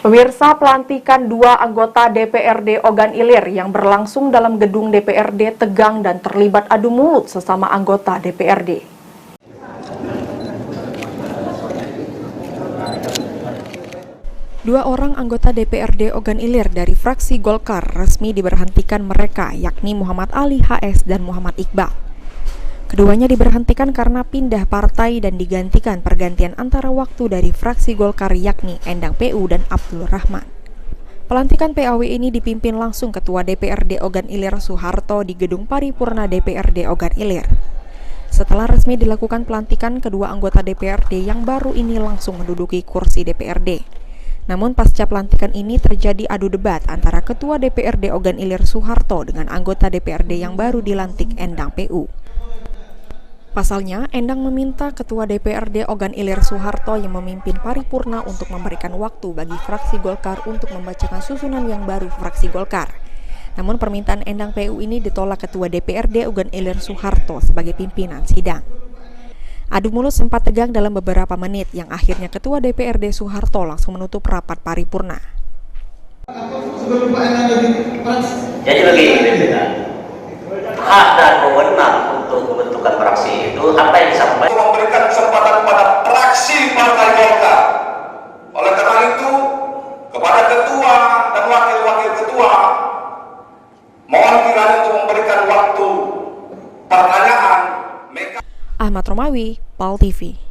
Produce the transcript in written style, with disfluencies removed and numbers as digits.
Pemirsa, pelantikan dua anggota DPRD Ogan Ilir yang berlangsung dalam gedung DPRD tegang dan terlibat adu mulut sesama anggota DPRD. Dua orang anggota DPRD Ogan Ilir dari fraksi Golkar resmi diberhentikan mereka, yakni Muhammad Ali HS dan Muhammad Iqbal. Keduanya diberhentikan karena pindah partai dan digantikan pergantian antara waktu dari fraksi Golkar yakni Endang PU dan Abdul Rahman. Pelantikan PAW ini dipimpin langsung Ketua DPRD Ogan Ilir Soeharto di Gedung Paripurna DPRD Ogan Ilir. Setelah resmi dilakukan pelantikan, kedua anggota DPRD yang baru ini langsung menduduki kursi DPRD. Namun pasca pelantikan ini terjadi adu debat antara Ketua DPRD Ogan Ilir Soeharto dengan anggota DPRD yang baru dilantik Endang PU. Pasalnya, Endang meminta Ketua DPRD Ogan Ilir Soeharto yang memimpin paripurna untuk memberikan waktu bagi fraksi Golkar untuk membacakan susunan yang baru fraksi Golkar. Namun permintaan Endang PU ini ditolak Ketua DPRD Ogan Ilir Soeharto sebagai pimpinan sidang. Adu mulut sempat tegang dalam beberapa menit yang akhirnya Ketua DPRD Soeharto langsung menutup rapat paripurna. Jadi begini, hak dan wewenang untuk pembentukan fraksi itu apa yang disampaikan? Memberikan kesempatan kepada fraksi Partai Golkar. Oleh karena itu, kepada ketua dan wakil-wakil ketua, mohon kiranya untuk memberikan waktu pertanyaan. Ahmad Romawi, PAL TV.